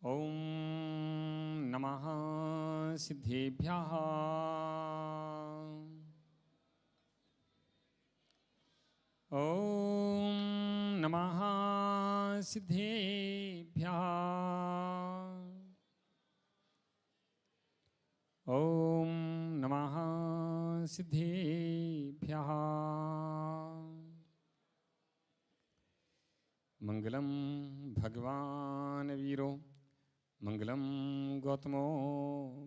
ओम नमः सिद्धेभ्यः। ओम नमः सिद्धेभ्यः। ओम नमः सिद्धेभ्यः। मंगलम भगवान वीरो मंगलम गौतमो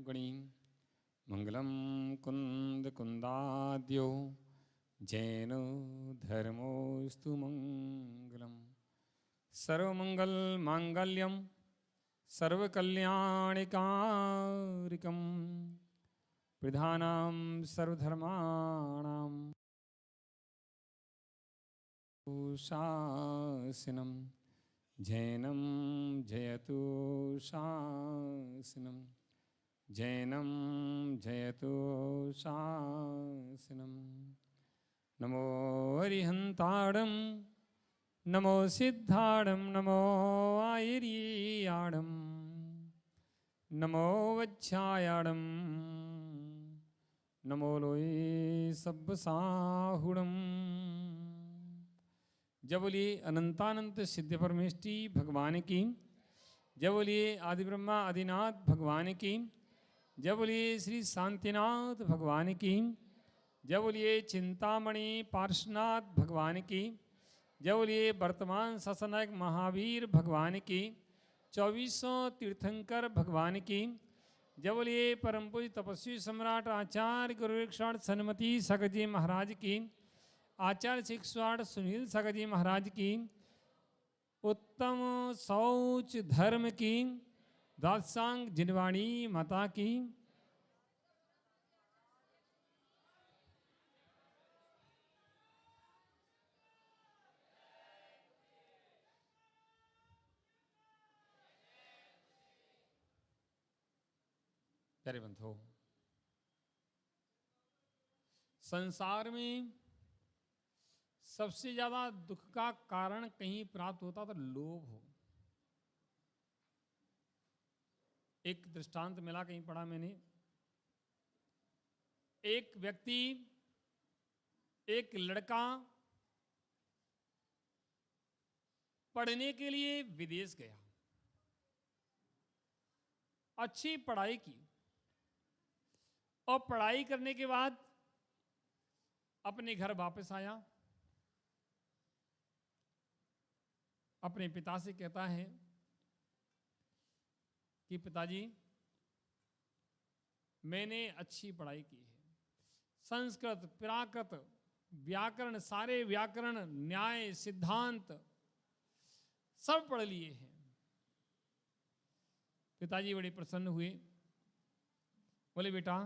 गणी मंगलम कुंद कुंदाद्यो जैनो धर्मोस्तु मंगलम। सर्वमंगल मांगल्यम सर्वकल्याणिकारिकम प्रधानां सर्वधर्माणां शासनम। जैनं जयतु शासनम। जैनं जयतु शासनम। नमो अरिहंताड़ं नमो सिद्धाड़ं नमो आयर्याड़ं नमो वच्छायाड़ं नमो लोये सब्बसाहुड़ं। जब बोलिए अनंतानंत सिद्ध परमेष्टि भगवान की। जब बोलिए आदि ब्रह्मा आदिनाथ भगवान की। जब बोलिए श्री शांतिनाथ भगवान की। जब बोलिए चिंतामणि पार्श्वनाथ भगवान की। जब बोलिए वर्तमान शासनायक महावीर भगवान की। 2400 तीर्थंकर भगवान की। जब बोलिए परम पूज्य तपस्वी सम्राट आचार्य गुरुवेक्षण सन्मति सगजी महाराज की। आचार्य शिक्षाड़ सुनील सगजी महाराज की। उत्तम शौच धर्म की दासांग जिनवाणी माता की। प्यारे बंधुओं, संसार में सबसे ज्यादा दुख का कारण कहीं प्राप्त होता तो लोभ हो। एक दृष्टांत मिला, कहीं पढ़ा मैंने। एक व्यक्ति, एक लड़का पढ़ने के लिए विदेश गया, अच्छी पढ़ाई की और पढ़ाई करने के बाद अपने घर वापस आया। अपने पिता से कहता है कि पिताजी, मैंने अच्छी पढ़ाई की है, संस्कृत प्राकृत व्याकरण, सारे व्याकरण न्याय सिद्धांत सब पढ़ लिए हैं। पिताजी बड़े प्रसन्न हुए, बोले बेटा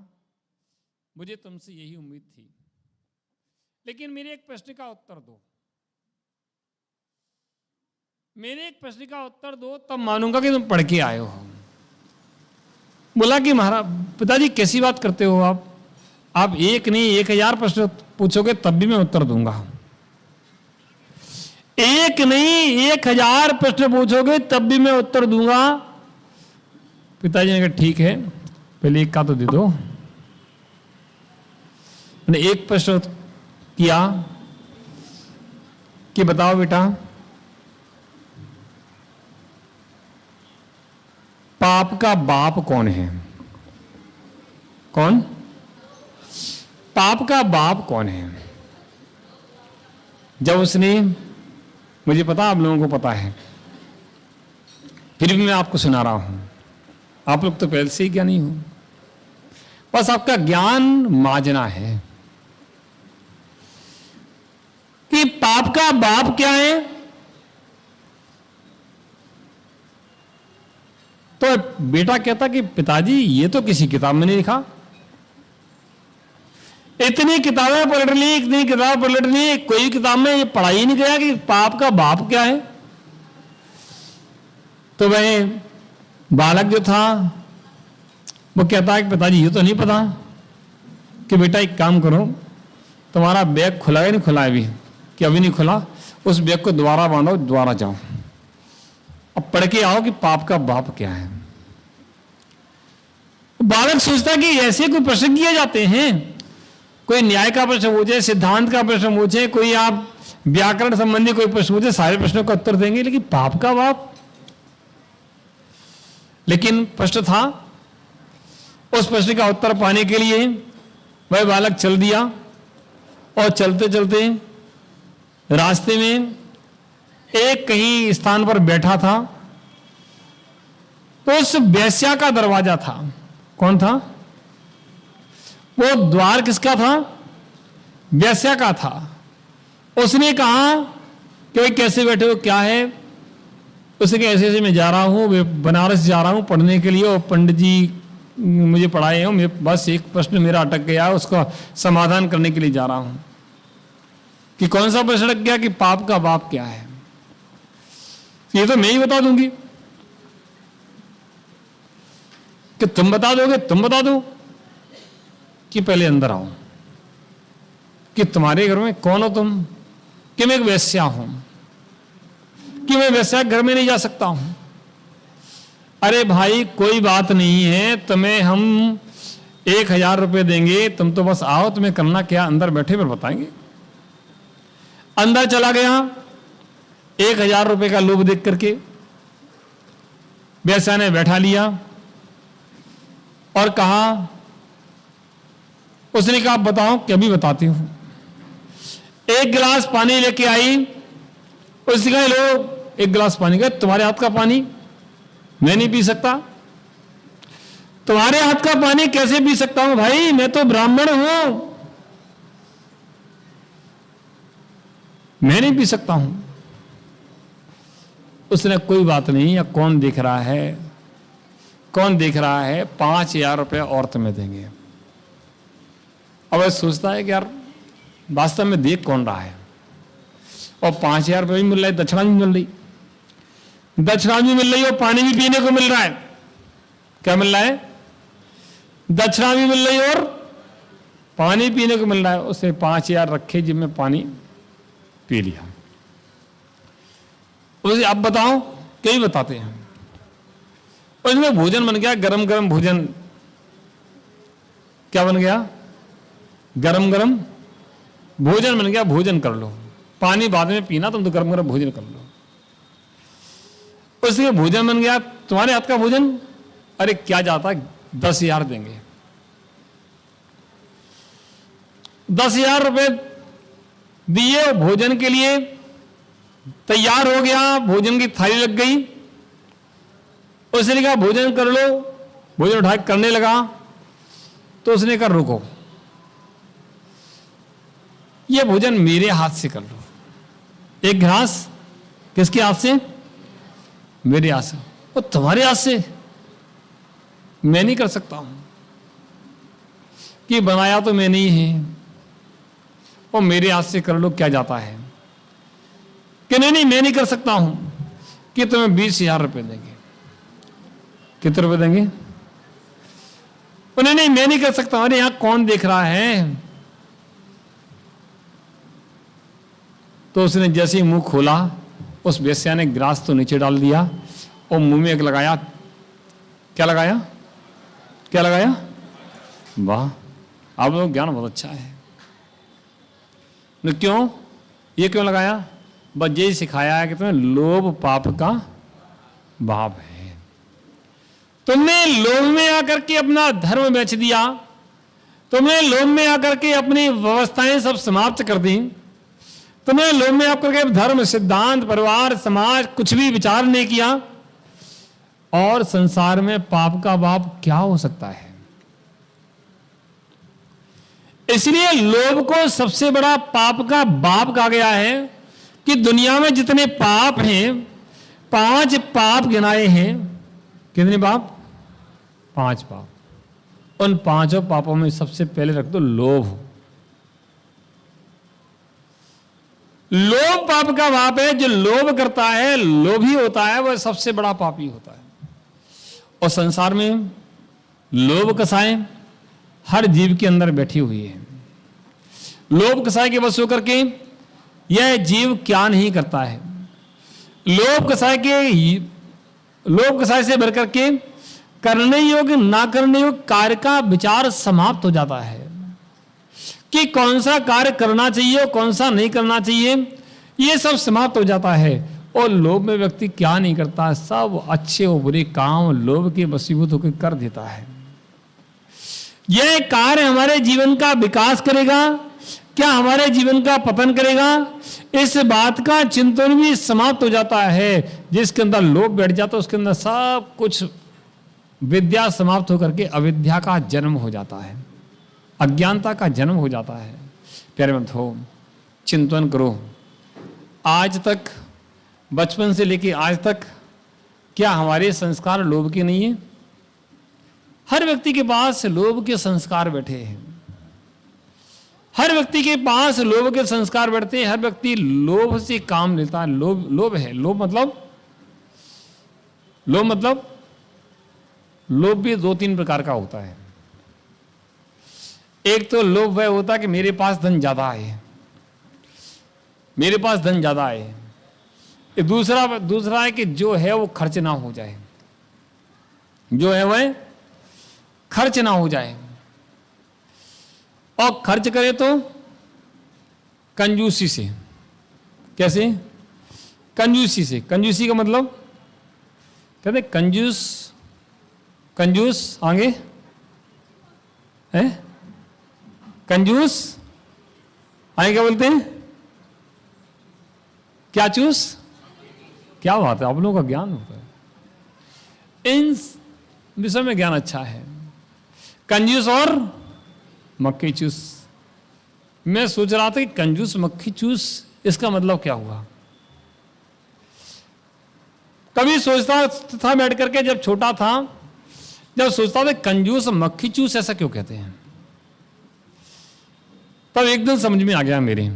मुझे तुमसे यही उम्मीद थी, लेकिन मेरे एक प्रश्न का उत्तर दो। मेरे एक प्रश्न का उत्तर दो, तब मानूंगा कि तुम पढ़ के आए हो। बोला कि महाराज पिताजी कैसी बात करते हो आप एक नहीं 1000 प्रश्न पूछोगे तब भी मैं उत्तर दूंगा। एक नहीं 1000 प्रश्न पूछोगे तब भी मैं उत्तर दूंगा। पिताजी ने कहा ठीक है, पहले एक का तो दे दो। मैंने एक प्रश्न किया कि बताओ बेटा, पाप का बाप कौन है? कौन? पाप का बाप कौन है? जब उसने, मुझे पता आप लोगों को पता है, फिर भी मैं आपको सुना रहा हूं। आप लोग तो पहले से ही ज्ञानी हो, बस आपका ज्ञान माजना है कि पाप का बाप क्या है। तो बेटा कहता कि पिताजी ये तो किसी किताब में नहीं लिखा। इतनी किताबें पलट ली, इतनी किताब पलट ली, कोई किताब में ये पढ़ा ही नहीं गया कि पाप का बाप क्या है। तो वह बालक जो था वो कहता है कि पिताजी ये तो नहीं पता। कि बेटा एक काम करो, तुम्हारा बैग खुला है नहीं खुला है अभी? कि अभी नहीं खुला, उस बैग को दोबारा बांधो, दोबारा जाओ। अब पढ़ के आओ कि पाप का बाप क्या है। बालक सोचता है कि ऐसे कोई प्रश्न किए जाते हैं, कोई न्याय का प्रश्न पूछे, सिद्धांत का प्रश्न पूछे, कोई आप व्याकरण संबंधी कोई प्रश्न पूछे, सारे प्रश्नों का उत्तर देंगे, लेकिन पाप का बाप। लेकिन प्रश्न था, उस प्रश्न का उत्तर पाने के लिए वह बालक चल दिया और चलते चलते रास्ते में एक कहीं स्थान पर बैठा था, तो उस वेश्या का दरवाजा था। कौन था वो? द्वार किसका था? वेश्या का था। उसने कहा कि भाई कैसे बैठे हो, क्या है? उसने कहा ऐसे ऐसे मैं जा रहा हूँ, बनारस जा रहा हूँ पढ़ने के लिए, और पंडित जी मुझे पढ़ाए हैं, मैं बस एक प्रश्न मेरा अटक गया, उसका समाधान करने के लिए जा रहा हूँ। कि कौन सा प्रश्न अटक गया? कि पाप का बाप क्या है। ये तो मैं ही बता दूंगी। कि तुम बता दोगे? तुम बता दो। कि पहले अंदर आओ। कि तुम्हारे घर में कौन हो तुम? कि मैं एक वेश्या हूं। कि मैं वेश्या घर में नहीं जा सकता हूं। अरे भाई कोई बात नहीं है, तुम्हें हम 1000 रुपए देंगे, तुम तो बस आओ, तुम्हें करना क्या, अंदर बैठे पर बताएंगे। अंदर चला गया 1000 रुपए का लोभ देख करके, वेश्या ने बैठा लिया और कहा, उसने कहा बताओ। कि अभी बताती हूं। एक गिलास पानी लेके आई। उसने कहा लो एक गिलास पानी। का तुम्हारे हाथ का पानी मैं नहीं पी सकता। तुम्हारे हाथ का पानी कैसे पी सकता हूं भाई, मैं तो ब्राह्मण हूं, मैं नहीं पी सकता हूं। उसने कोई बात नहीं, या कौन देख रहा है, कौन देख रहा है, 5000 रुपये और तुम्हें देंगे। अब वह सोचता है कि यार वास्तव में देख कौन रहा है, और 5000 रुपये भी मिल रहा है, दक्षिणा भी मिल रही, दक्षिणा भी मिल रही है और पानी भी पीने को मिल रहा है। क्या मिल रहा है? दक्षिणा भी मिल रही है और पानी पीने को मिल रहा है। उसने 5000 रखे जिब में, पानी पी लिया। उसे अब बताओ, क्या बताते हैं। उसमें भोजन बन गया, गरम गरम भोजन। क्या बन गया? गरम गरम भोजन बन गया। भोजन कर लो, पानी बाद में पीना, तुम तो गरम गरम भोजन कर लो। उसके भोजन बन गया, तुम्हारे हाथ का भोजन। अरे क्या जाता, 10,000 देंगे। 10,000 रुपए दिए, भोजन के लिए तैयार हो गया, भोजन की थाली लग गई। उसने कहा भोजन कर लो। भोजन उठा करने लगा तो उसने कहा रुको, ये भोजन मेरे हाथ से कर लो। एक गिलास किसके हाथ से? मेरे हाथ से। और तुम्हारे हाथ से मैं नहीं कर सकता हूं, कि बनाया तो मैंने ही है, और मेरे हाथ से कर लो, क्या जाता है। कि नहीं नहीं मैं नहीं कर सकता हूं, कि तुम्हें 20,000 रुपए देंगे। कितने रुपए देंगे? नहीं नहीं मैं नहीं कर सकता। अरे यहां कौन देख रहा है? तो उसने जैसे ही मुंह खोला, उस वेश्या ने गिलास तो नीचे डाल दिया और मुंह में एक लगाया। क्या लगाया? क्या लगाया? वाह, आप लोग ज्ञान बहुत अच्छा है। क्यों? ये क्यों लगाया? बस यही सिखाया है कि तुम्हें लोभ पाप का बाप है। तुमने लोभ में आकर के अपना धर्म बेच दिया, तुमने लोभ में आकर के अपनी व्यवस्थाएं सब समाप्त कर दी, तुमने लोभ में आकर के धर्म, सिद्धांत, परिवार, समाज कुछ भी विचार नहीं किया। और संसार में पाप का बाप क्या हो सकता है? इसलिए लोभ को सबसे बड़ा पाप का बाप कहा गया है। कि दुनिया में जितने पाप हैं, 5 पाप गिनाए हैं। कितने पाप? 5 पाप। उन 5 पापों में सबसे पहले रख दो लोभ। लोभ पाप का बाप है। जो लोभ करता है, लोभी होता है, वह सबसे बड़ा पापी होता है। और संसार में लोभ कसाएं हर जीव के अंदर बैठी हुई है। लोभ कसाए के बस होकर के यह जीव क्या नहीं करता है। लोभ कसाए के लोभ कसाय से भर करके करने योग्य ना करने योग्य कार्य का विचार समाप्त हो जाता है कि कौन सा कार्य करना चाहिए और कौन सा नहीं करना चाहिए, ये सब समाप्त हो जाता है। और लोभ में व्यक्ति क्या नहीं करता, सब अच्छे और बुरे काम लोभ के वशीभूत होकर कर देता है। यह कार्य हमारे जीवन का विकास करेगा क्या हमारे जीवन का पतन करेगा, इस बात का चिंतन भी समाप्त हो जाता है। जिसके अंदर लोभ बैठ जाता है उसके अंदर सब कुछ विद्या समाप्त होकर के अविद्या का जन्म हो जाता है, अज्ञानता का जन्म हो जाता है। प्यारे बंधुओं, चिंतन करो, आज तक बचपन से लेकर आज तक क्या हमारे संस्कार लोभ के नहीं है? हर व्यक्ति के पास लोभ के संस्कार बैठे हैं, हर व्यक्ति के पास लोभ के संस्कार बैठते हैं, हर व्यक्ति लोभ से काम लेता है। लोभ है, लोभ मतलब लोभ भी दो तीन प्रकार का होता है। एक तो लोभ वह होता है कि मेरे पास धन ज्यादा है, मेरे पास धन ज्यादा है। दूसरा है कि जो है वो खर्च ना हो जाए, जो है वह खर्च ना हो जाए, और खर्च करे तो कंजूसी से। कैसे? कंजूसी से। कंजूसी का मतलब कहते कंजूस आगे है, कंजूस आगे क्या बोलते हैं? क्या चूस? क्या बात है, आप लोगों का ज्ञान होता है, इन विषय में ज्ञान अच्छा है। कंजूस और मक्खी चूस। मैं सोच रहा था कि कंजूस मक्खी चूस इसका मतलब क्या हुआ। कभी सोचता था बैठ करके, जब छोटा था, जब सोचता था कंजूस मक्खी चूस ऐसा क्यों कहते हैं, तब एक दिन समझ में आ गया मेरे।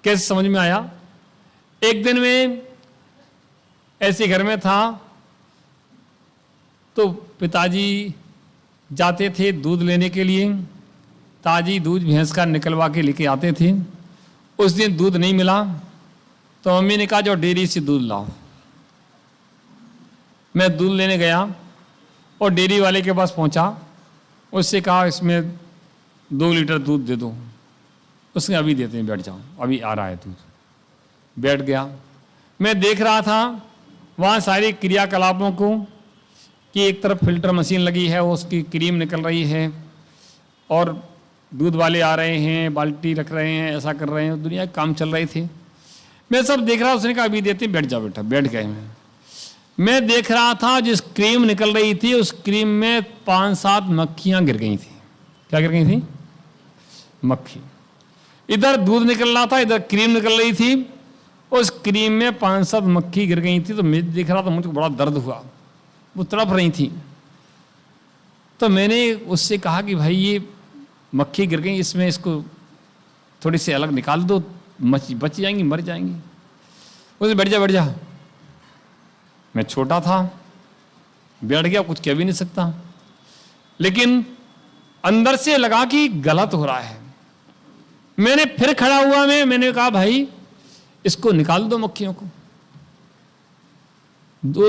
कैसे समझ में आया? एक दिन में ऐसे घर में था तो पिताजी जाते थे दूध लेने के लिए, ताजी दूध भैंस का निकलवा के लेके आते थे। उस दिन दूध नहीं मिला तो मम्मी ने कहा जो डेयरी से दूध लाओ। मैं दूध लेने गया और डेयरी वाले के पास पहुंचा, उससे कहा इसमें 2 लीटर दूध दे दो। उसने अभी देते हैं, बैठ जाओ, अभी आ रहा है दूध। बैठ गया। मैं देख रहा था वहाँ सारी क्रियाकलापों को कि एक तरफ फिल्टर मशीन लगी है, उसकी क्रीम निकल रही है और दूध वाले आ रहे हैं, बाल्टी रख रहे हैं, ऐसा कर रहे हैं, दुनिया के काम चल रहे थे। मैं सब देख रहा, उसने कहा अभी देते, बैठ जाओ बेटा। बैठ गए। मैं देख रहा था जिस क्रीम निकल रही थी उस क्रीम में 5-7 मक्खियां गिर गई थी। क्या गिर गई थी? मक्खी। इधर दूध निकल रहा था, इधर क्रीम निकल रही थी, उस क्रीम में 5-7 मक्खी गिर गई थी। तो मैं देख रहा था, मुझको बड़ा दर्द हुआ, वो तड़प रही थी। तो मैंने उससे कहा कि भाई ये मक्खी गिर गई, इसमें इसको थोड़ी सी अलग निकाल दो, बच जाएंगी, मर जाएंगी। उसे बैठ जा बैठ जा। मैं छोटा था, बैठ गया, कुछ कह भी नहीं सकता, लेकिन अंदर से लगा कि गलत हो रहा है। मैंने फिर खड़ा हुआ, मैंने कहा भाई इसको निकाल दो मक्खियों को।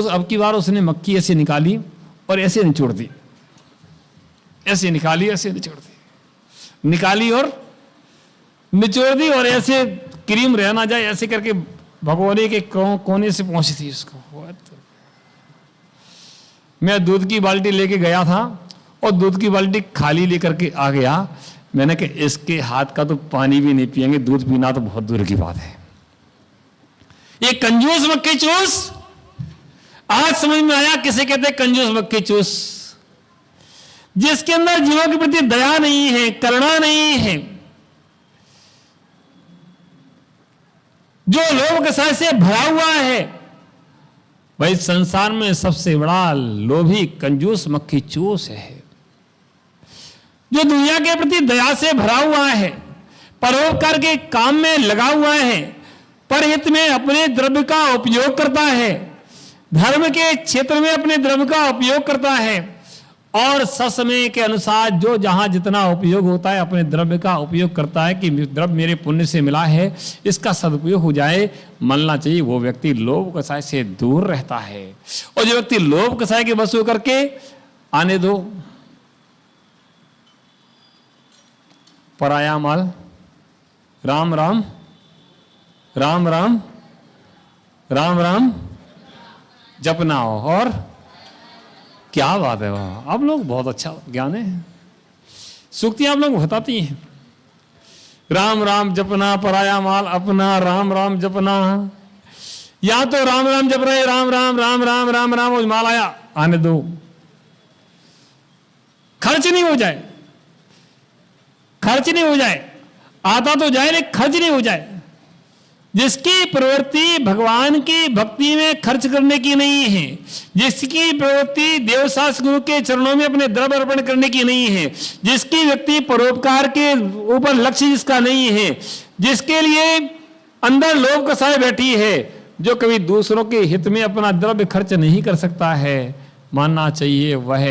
अब की बार उसने मक्खी ऐसे निकाली और ऐसे निचोड़ दी, ऐसे निकाली, ऐसे निचोड़ दी, निकाली और निचोड़ दी, और ऐसे क्रीम रह ना जाए ऐसे करके भगोने के कोने से पहुंची थी उसको। मैं दूध की बाल्टी लेके गया था और दूध की बाल्टी खाली लेकर के आ गया। मैंने कहा इसके हाथ का तो पानी भी नहीं पिएंगे, दूध पीना तो बहुत दूर की बात है। ये कंजूस मक्खी चूस, आज समझ में आया किसे कहते हैं कंजूस मक्खी चूस। जिसके अंदर जीवों के प्रति दया नहीं है, करुणा नहीं है, जो लोभ कसाय से भरा हुआ है, भाई संसार में सबसे बड़ा लोभी कंजूस मक्खी चूस है। जो दुनिया के प्रति दया से भरा हुआ है, परोपकार के काम में लगा हुआ है, परहित में अपने द्रव्य का उपयोग करता है, धर्म के क्षेत्र में अपने द्रव्य का उपयोग करता है, और ससमय के अनुसार जो जहां जितना उपयोग होता है अपने द्रव्य का उपयोग करता है कि द्रव्य मेरे पुण्य से मिला है, इसका सदुपयोग हो जाए, मानना चाहिए वो व्यक्ति लोभ कसाय से दूर रहता है। और जो व्यक्ति लोभ कसाय के वश होकर के आने दो पराया माल, राम राम राम राम राम राम जपना हो। और क्या बात है, वाह, आप लोग बहुत अच्छा ज्ञान है, सूक्तियां आप लोग बताती हैं। राम राम जपना पराया माल अपना, राम राम जपना। या तो राम राम जप रहे, राम राम राम राम राम राम, वो माल आया, आने दो, खर्च नहीं हो जाए, खर्च नहीं हो जाए, आता तो जाए लेकिन खर्च नहीं हो जाए। जिसकी प्रवृत्ति भगवान की भक्ति में खर्च करने की नहीं है, जिसकी प्रवृत्ति देवशास्त्र गुरु के चरणों में अपने द्रव्य अर्पण करने की नहीं है, जिसकी व्यक्ति परोपकार के ऊपर लक्ष्य जिसका नहीं है, जिसके लिए अंदर लोभ कसाय बैठी है, जो कभी दूसरों के हित में अपना द्रव्य खर्च नहीं कर सकता है, मानना चाहिए वह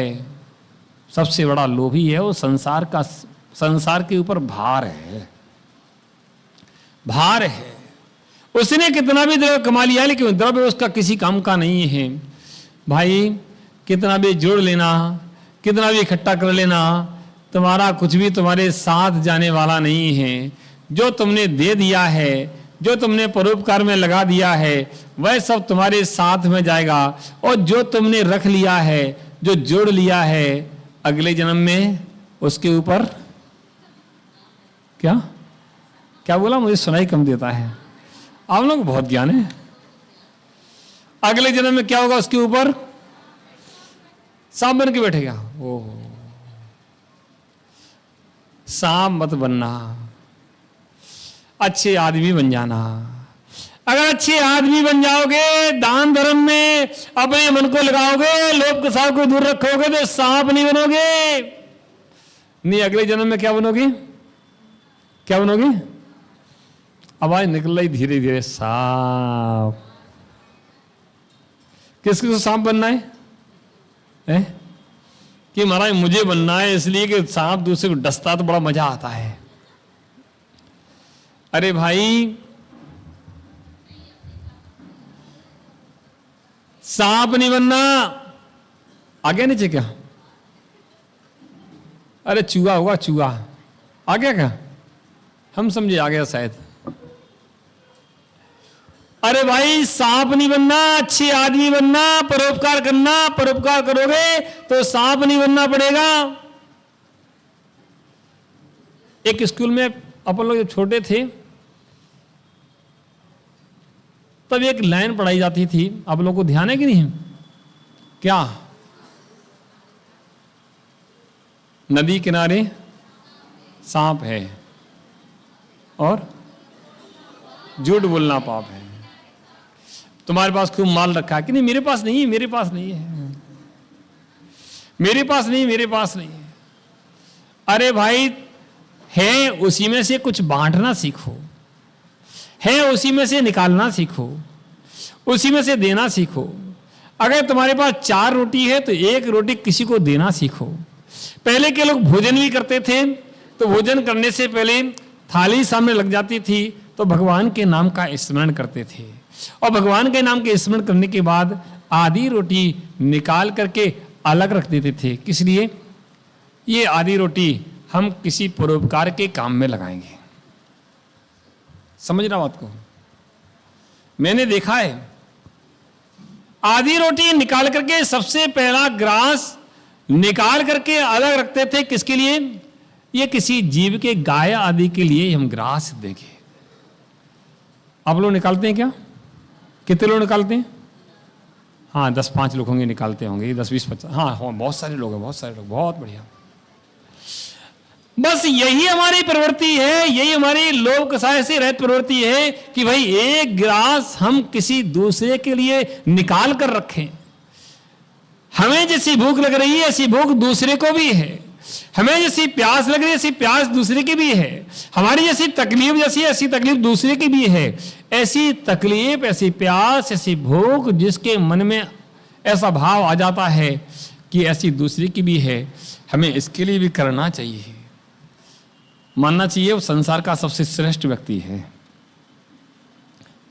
सबसे बड़ा लोभी है। वो संसार के ऊपर भार है, भार है। उसने कितना भी द्रव्य कमा लिया लेकिन द्रव्य उसका किसी काम का नहीं है। भाई कितना भी जोड़ लेना, कितना भी इकट्ठा कर लेना, तुम्हारा कुछ भी तुम्हारे साथ जाने वाला नहीं है। जो तुमने दे दिया है, जो तुमने परोपकार में लगा दिया है, वह सब तुम्हारे साथ में जाएगा। और जो तुमने रख लिया है, जो जोड़ लिया है, अगले जन्म में उसके ऊपर क्या क्या बोला, मुझे सुनाई कम देता है। आप लोग बहुत ज्ञान है। अगले जन्म में क्या होगा, उसके ऊपर सांप बन के बैठेगा। ओहो, सांप मत बनना, अच्छे आदमी बन जाना। अगर अच्छे आदमी बन जाओगे, दान धर्म में अपने मन को लगाओगे, लोभ कसाय को दूर रखोगे, तो सांप नहीं बनोगे। नहीं, अगले जन्म में क्या बनोगे, क्या बनोगे? आवाज निकल रही धीरे धीरे, सांप। किसको सांप बनना है? कि महाराज मुझे बनना है, इसलिए कि सांप दूसरे को डसता तो बड़ा मजा आता है। अरे भाई, सांप नहीं बनना। आगे नीचे क्या? अरे चूहा होगा, चूहा। आ गया क्या? हम समझे आ गया शायद। अरे भाई, सांप नहीं बनना, अच्छे आदमी बनना, परोपकार करना। परोपकार करोगे तो सांप नहीं बनना पड़ेगा। एक स्कूल में अपन लोग जब छोटे थे तब एक लाइन पढ़ाई जाती थी, आप लोगों को ध्यान है कि नहीं? क्या? नदी किनारे सांप है और झूठ बोलना पाप है। तुम्हारे पास खूब माल रखा है कि नहीं? मेरे पास नहीं है, मेरे पास नहीं है, मेरे पास नहीं, मेरे पास नहीं है। अरे भाई, है उसी में से कुछ बांटना सीखो, है उसी में से निकालना सीखो, उसी में से देना सीखो। अगर तुम्हारे पास 4 रोटी है तो 1 रोटी किसी को देना सीखो। पहले के लोग भोजन भी करते थे तो भोजन करने से पहले थाली सामने लग जाती थी तो भगवान के नाम का स्मरण करते थे, और भगवान के नाम के स्मरण करने के बाद आधी रोटी निकाल करके अलग रख देते थे। किस लिए? ये आधी रोटी हम किसी परोपकार के काम में लगाएंगे। समझ रहा बात को? मैंने देखा है, आधी रोटी निकाल करके सबसे पहला ग्रास निकाल करके अलग रखते थे। किसके लिए? ये किसी जीव के, गाय आदि के लिए हम ग्रास देंगे। आप लोग निकालते हैं क्या? कितने लोग निकालते हैं? हाँ, 10-5 लोग होंगे निकालते होंगे, 10-20-50। हाँ, बहुत सारे लोग हैं, बहुत सारे लोग, बहुत बढ़िया। बस यही हमारी प्रवृत्ति है, यही हमारी लोभ कसाय से रहित प्रवृत्ति है कि भाई एक गिलास हम किसी दूसरे के लिए निकाल कर रखें। हमें जैसी भूख लग रही है ऐसी भूख दूसरे को भी है, हमें जैसी प्यास लग रही है ऐसी प्यास दूसरे की भी है, हमारी जैसी तकलीफ जैसी ऐसी तकलीफ दूसरे की भी है। ऐसी तकलीफ, ऐसी प्यास, ऐसी भूख जिसके मन में ऐसा भाव आ जाता है कि ऐसी दूसरी की भी है, हमें इसके लिए भी करना चाहिए, मानना चाहिए वो संसार का सबसे श्रेष्ठ व्यक्ति है।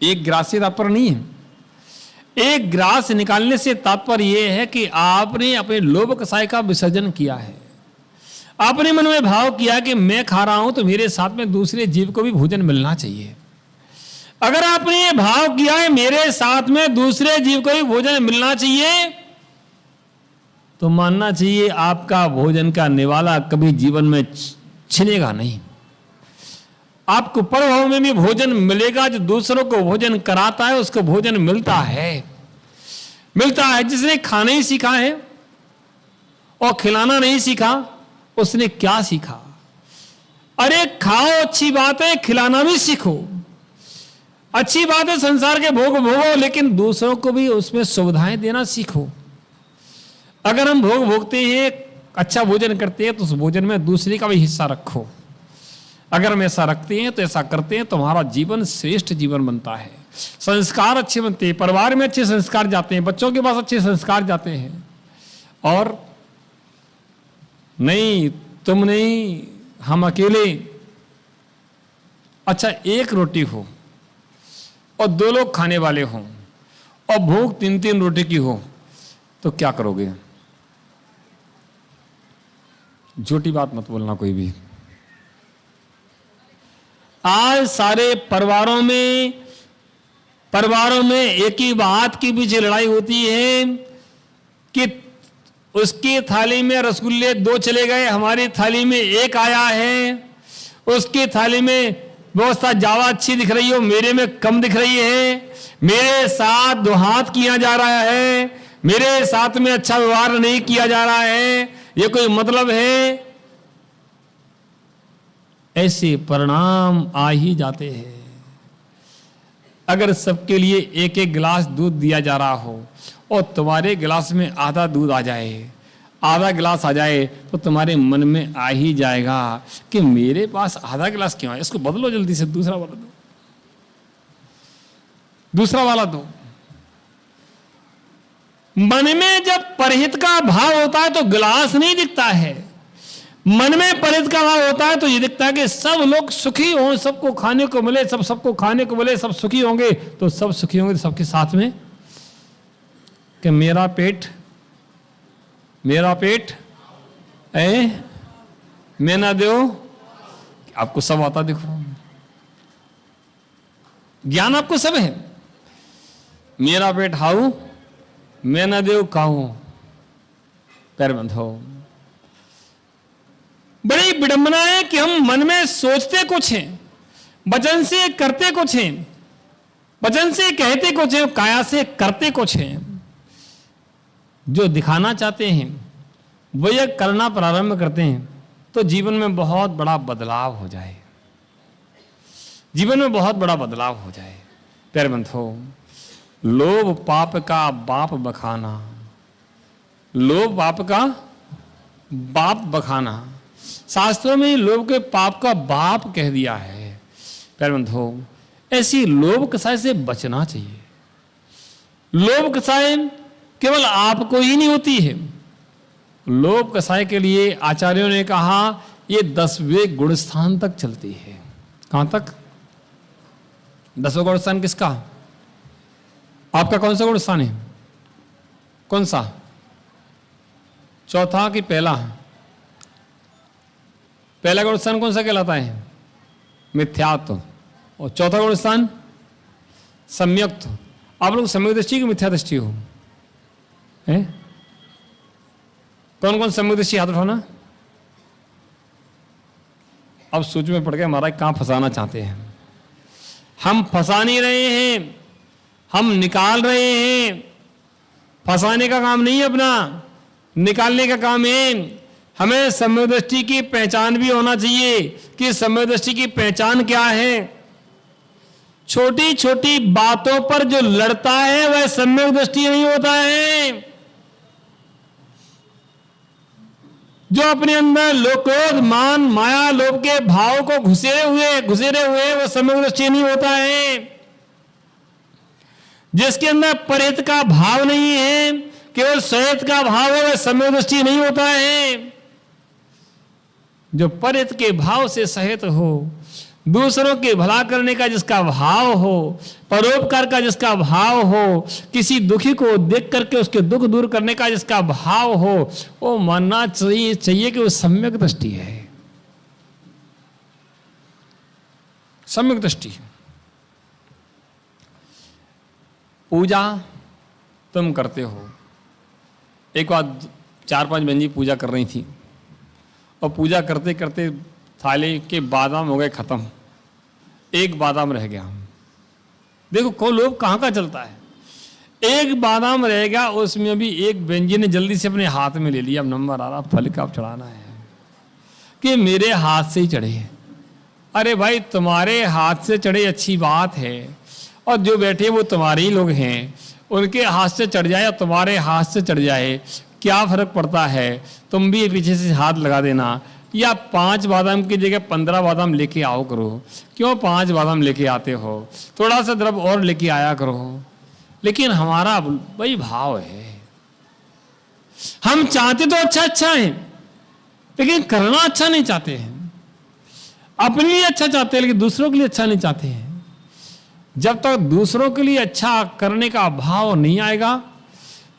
एक ग्रास से तात्पर्य नहीं है, एक ग्रास निकालने से तात्पर्य यह है कि आपने अपने लोभ कसाय का विसर्जन किया है। आपने मन में भाव किया कि मैं खा रहा हूं तो मेरे साथ में दूसरे जीव को भी भोजन मिलना चाहिए। अगर आपने ये भाव किया है मेरे साथ में दूसरे जीव को भी भोजन मिलना चाहिए, तो मानना चाहिए आपका भोजन का निवाला कभी जीवन में छिनेगा नहीं। आपको परभाव में भी भोजन मिलेगा। जो दूसरों को भोजन कराता है उसको भोजन मिलता है, मिलता है। जिसने खाना ही सीखा है और खिलाना नहीं सीखा, उसने क्या सीखा? अरे खाओ अच्छी बात है, खिलाना भी सीखो, अच्छी बात है, संसार के भोग भोगो, लेकिन दूसरों को भी उसमें सुविधाएं देना सीखो। अगर हम भोग भोगते हैं, अच्छा भोजन करते हैं, तो उस भोजन में दूसरे का भी हिस्सा रखो। अगर हम ऐसा रखते हैं, तो ऐसा करते हैं, तो हमारा जीवन श्रेष्ठ जीवन बनता है। संस्कार अच्छे बनते हैं, परिवार में अच्छे संस्कार जाते हैं, बच्चों के पास अच्छे संस्कार जाते हैं। और नहीं, तुम नहीं, हम अकेले। अच्छा, एक रोटी हो और दो लोग खाने वाले हों और भूख 3-3 रोटी की हो, तो क्या करोगे? झूठी बात मत बोलना कोई भी। आज सारे परिवारों में एक ही बात की पीछे लड़ाई होती है कि उसकी थाली में रसगुल्ले 2 चले गए, हमारी थाली में 1 आया है। उसकी थाली में व्यवस्था ज्यादा अच्छी दिख रही हो, मेरे में कम दिख रही है। मेरे साथ 2 हाथ किया जा रहा है, मेरे साथ में अच्छा व्यवहार नहीं किया जा रहा है। ये कोई मतलब है? ऐसे परिणाम आ ही जाते हैं। अगर सबके लिए 1-1 गिलास दूध दिया जा रहा हो और तुम्हारे गिलास में आधा दूध आ जाए, आधा गिलास आ जाए, तो तुम्हारे मन में आ ही जाएगा कि मेरे पास आधा गिलास क्यों है, इसको बदलो जल्दी से, दूसरा वाला दो, दूसरा वाला दो। मन में जब परहित का भाव होता है तो गिलास नहीं दिखता है। मन में परहित का भाव होता है तो ये दिखता है कि सब लोग सुखी हों, सबको खाने को मिले, सबको खाने को मिले, सब सुखी होंगे, तो सब सुखी होंगे, तो सबके साथ में कि मेरा पेट मैं ना दो। आपको सब आता, देखो ज्ञान आपको सब है। मेरा पेट हाउ, मैं ना दो खाऊ, पैर बंद हो। बड़ी विडंबना है कि हम मन में सोचते कुछ हैं, वचन से करते कुछ हैं, वचन से कहते कुछ हैं, काया से करते कुछ हैं। जो दिखाना चाहते हैं वो ये करना प्रारंभ करते हैं, तो जीवन में बहुत बड़ा बदलाव हो जाए, जीवन में बहुत बड़ा बदलाव हो जाए। पैर बंद हो। लोभ पाप का बाप बखाना, लोभ पाप का बाप बखाना, शास्त्रों में लोभ के पाप का बाप कह दिया है। पैर बंद हो। ऐसी लोभ कसाय से बचना चाहिए। लोभ कसाय केवल आपको ही नहीं होती है। लोभ कसाय के लिए आचार्यों ने कहा ये 10वें गुण स्थान तक चलती है। कहां तक? 10वां गुण स्थान किसका? आपका कौन सा गुण स्थान है? कौन सा? चौथा कि पहला? पहला गुण स्थान कौन सा कहलाता है? मिथ्यात्व। और चौथा गुण स्थान सम्यक्त्व। आप लोग सम्यक दृष्टि की मिथ्या दृष्टि हो? है? कौन कौन सम्यक दृष्टि? हाथ उठाना। अब सोच में पड़ गया महाराज कहां फंसाना चाहते हैं। हम फंसा नहीं रहे हैं, हम निकाल रहे हैं। फंसाने का काम नहीं है अपना, निकालने का काम है। हमें सम्यक दृष्टि की पहचान भी होना चाहिए कि सम्यक दृष्टि की पहचान क्या है। छोटी छोटी बातों पर जो लड़ता है वह सम्यक दृष्टि नहीं होता है। जो अपने अंदर लोकोद मान माया लोभ के भाव को घुसेरे हुए वह सम्यक दृष्टि नहीं होता है। जिसके अंदर परिहित का भाव नहीं है केवल सहित का भाव है, वह सम्यक दृष्टि नहीं होता है। जो परित के भाव से सहित हो, दूसरों के भला करने का जिसका भाव हो, परोपकार का जिसका भाव हो, किसी दुखी को देख करके उसके दुख दूर करने का जिसका भाव हो, वो मानना चाहिए कि वो सम्यक दृष्टि है, सम्यक दृष्टि। पूजा तुम करते हो। एक बार 4-5 बहन जी पूजा कर रही थी और पूजा करते करते थाली के बादाम हो गए खत्म, एक बादाम रह गया। देखो को लोग कहाँ का चलता है, एक बादाम रह गया, उसमें भी एक बहन जी ने जल्दी से अपने हाथ में ले लिया। अब नंबर आ रहा, फल का चढ़ाना है कि मेरे हाथ से ही चढ़े। अरे भाई तुम्हारे हाथ से चढ़े अच्छी बात है, और जो बैठे वो तुम्हारे ही लोग हैं, उनके हाथ से चढ़ जाए या तुम्हारे हाथ से चढ़ जाए क्या फर्क पड़ता है। तुम भी पीछे से हाथ लगा देना, या 5 बादाम की जगह 15 बादाम लेके आओ करो। क्यों 5 बादाम लेके आते हो, थोड़ा सा द्रव और लेके आया करो। लेकिन हमारा वही भाव है, हम चाहते तो अच्छा है, लेकिन करना अच्छा नहीं चाहते हैं। अपने लिए अच्छा चाहते हैं, लेकिन दूसरों के लिए अच्छा नहीं चाहते हैं। जब तक दूसरों के लिए अच्छा करने का भाव नहीं आएगा,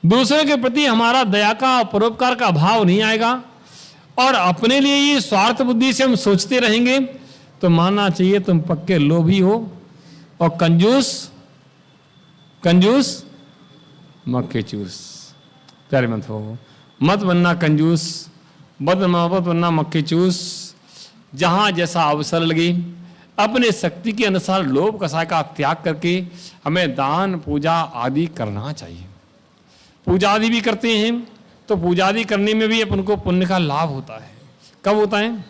दूसरों के प्रति हमारा दया का परोपकार का भाव नहीं आएगा, और अपने लिए ये स्वार्थ बुद्धि से हम सोचते रहेंगे, तो मानना चाहिए तुम पक्के लोभी हो और कंजूस मक्के चूस। प्यारे मत हो, मत बनना कंजूस, मत बनना मक्के चूस। जहां जैसा अवसर लगे अपने शक्ति के अनुसार लोभ कसाय का त्याग करके हमें दान पूजा आदि करना चाहिए। पूजा आदि भी करते हैं तो पूजा आदि करने में भी अपन को पुण्य का लाभ होता है। कब होता है?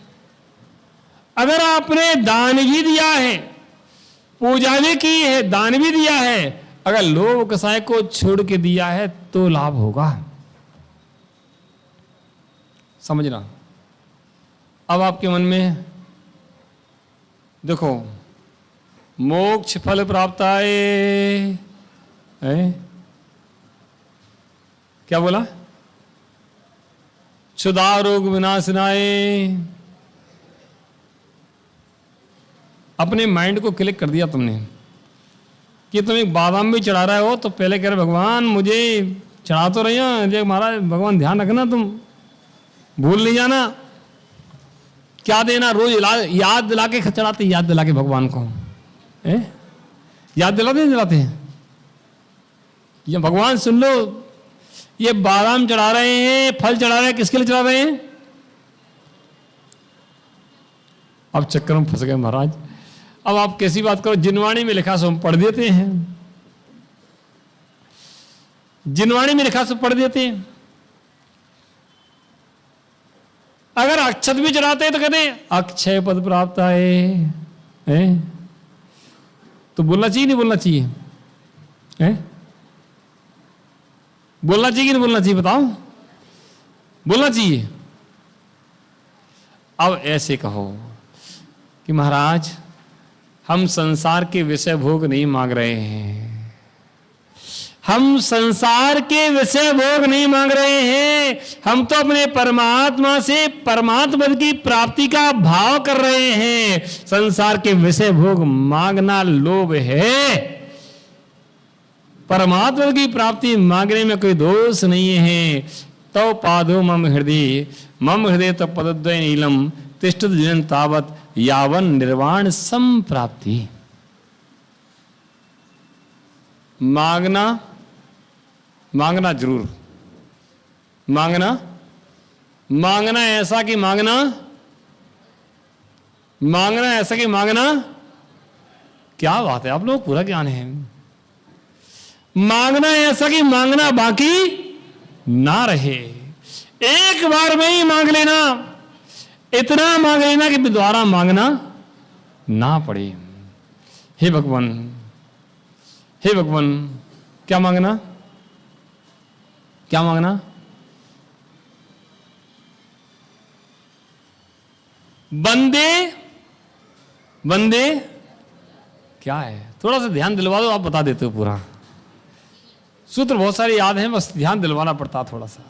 अगर आपने दान भी दिया है, पूजा भी की है, दान भी दिया है, अगर लोभ कसाय को छोड़ के दिया है तो लाभ होगा। समझना। अब आपके मन में देखो, मोक्ष फल प्राप्त आए, क्या बोला? क्षुधा रोग विनाशनाए। अपने माइंड को क्लिक कर दिया तुमने कि तुम एक बादाम भी चढ़ा रहे हो, तो पहले कह रहे भगवान मुझे चढ़ा तो रही हो, महाराज भगवान ध्यान रखना, तुम भूल नहीं जाना। क्या देना? रोज याद दिला के चढ़ाते, याद दिला के भगवान को याद दिलाते हैं। ये भगवान सुन लो, ये बादाम चढ़ा रहे हैं, फल चढ़ा रहे हैं, किसके लिए चढ़ा रहे हैं? अब चक्कर में फंस गए महाराज। अब आप कैसी बात करो, जिनवाणी में लिखा सो हम पढ़ देते हैं, जिनवाणी में लिखा सो पढ़ देते हैं। अगर अक्षत भी चढ़ाते हैं तो कहते हैं अक्षय पद प्राप्त आए। तो बोलना चाहिए नहीं बोलना चाहिए? बोलना चाहिए कि नहीं बोलना चाहिए? बताओ, बोलना चाहिए। अब ऐसे कहो कि महाराज हम संसार के विषय भोग नहीं मांग रहे हैं, हम संसार के विषय भोग नहीं मांग रहे हैं, हम तो अपने परमात्मा से परमात्मा की प्राप्ति का भाव कर रहे हैं। संसार के विषय भोग मांगना लोभ है, परमात्मा की प्राप्ति मांगने में कोई दोष नहीं है। तो पादो मम हृदय तो पदद्वय नीलम तिष्ठत जन तावत यावन निर्वाण संप्राप्ति। मांगना जरूर, मांगना ऐसा कि मांगना ऐसा कि मांगना। क्या बात है, आप लोग पूरा ज्ञान है। मांगना ऐसा कि मांगना बाकी ना रहे, एक बार में ही मांग लेना, इतना मांग लेना कि दोबारा मांगना ना पड़े। हे भगवान, हे भगवान, क्या मांगना? क्या मांगना? बंदे क्या है? थोड़ा सा ध्यान दिलवा दो, आप बता देते हो पूरा। सूत्र बहुत सारे याद हैं, बस ध्यान दिलवाना पड़ता थोड़ा सा।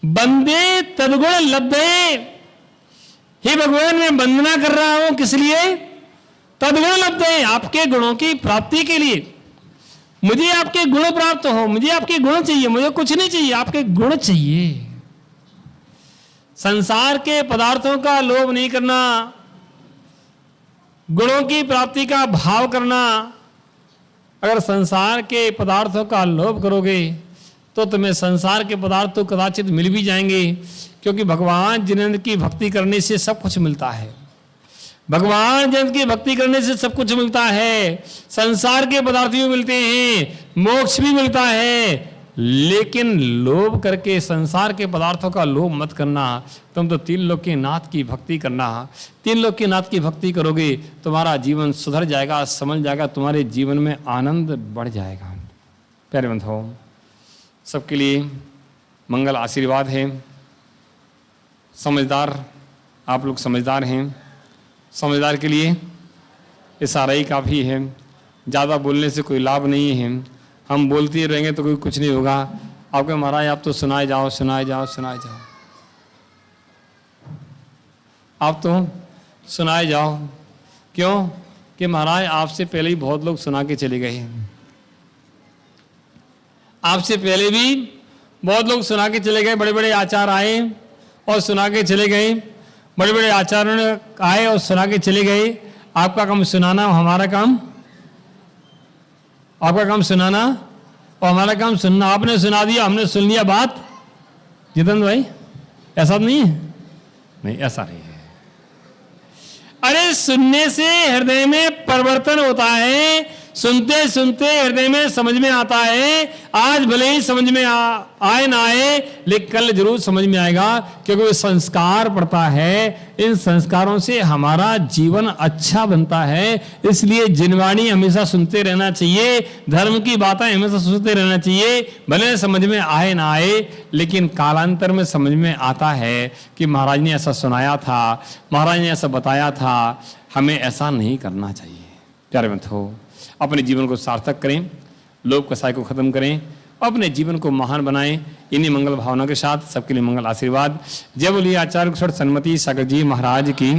बंदे तदगुण लब्धे, हे भगवान मैं वंदना कर रहा हूं किस लिए? तदगुण लब्धे, आपके गुणों की प्राप्ति के लिए। मुझे आपके गुण प्राप्त हो, मुझे आपके गुण चाहिए, मुझे कुछ नहीं चाहिए, आपके गुण चाहिए। संसार के पदार्थों का लोभ नहीं करना, गुणों की प्राप्ति का भाव करना। अगर संसार के पदार्थों का लोभ करोगे तो तुम्हें संसार के पदार्थ तो कदाचित मिल भी जाएंगे, क्योंकि भगवान जिनेंद्र की भक्ति करने से सब कुछ मिलता है। भगवान जिनेंद्र की भक्ति करने से सब कुछ मिलता है। संसार के पदार्थ भी मिलते हैं, मोक्ष भी मिलता है, लेकिन लोभ करके संसार के पदार्थों का लोभ मत करना। तुम तो तीन लोक के नाथ की भक्ति करना। तीन लोक के नाथ की भक्ति करोगे तुम्हारा जीवन सुधर जाएगा, समझ जाएगा, तुम्हारे जीवन में आनंद बढ़ जाएगा। प्यारे बंधुओं, सबके लिए मंगल आशीर्वाद है। समझदार, आप लोग समझदार हैं। समझदार के लिए इशारा ही काफ़ी है, ज़्यादा बोलने से कोई लाभ नहीं है। हम बोलते रहेंगे तो कोई कुछ नहीं होगा। आपके महाराज आप तो सुनाए जाओ, सुनाए जाओ, सुनाए जाओ, आप तो सुनाए जाओ। क्यों? कि महाराज आपसे पहले ही बहुत लोग सुना के चले गए हैं। आपसे पहले भी बहुत लोग सुना के चले गए। बड़े बड़े आचार्य आए और सुना के चले गए, बड़े बड़े आचार्यों ने आए और सुना के चले गए। आपका काम सुनाना, हमारा काम, आपका काम सुनाना और हमारा काम सुनना। आपने सुना दिया, हमने सुन लिया बात। जितेंद्र भाई, ऐसा नहीं है? नहीं, ऐसा नहीं है। अरे सुनने से हृदय में परिवर्तन होता है, सुनते सुनते हृदय में समझ में आता है। आज भले ही समझ में आए ना आए, लेकिन कल जरूर समझ में आएगा, क्योंकि वो संस्कार पड़ता है। इन संस्कारों से हमारा जीवन अच्छा बनता है। इसलिए जिनवाणी हमेशा सुनते रहना चाहिए, धर्म की बातें हमेशा सुनते रहना चाहिए। भले समझ में आए ना आए, लेकिन कालांतर में समझ में आता है कि महाराज ने ऐसा सुनाया था, महाराज ने ऐसा बताया था, हमें ऐसा नहीं करना चाहिए। प्यारे बंधुओं, अपने जीवन को सार्थक करें, लोभ कसाय को खत्म करें, अपने जीवन को महान बनाएं। इन्हीं मंगल भावना के साथ सबके लिए मंगल आशीर्वाद। जय बोलिए आचार्य कुशल सन्मति सागर जी महाराज की।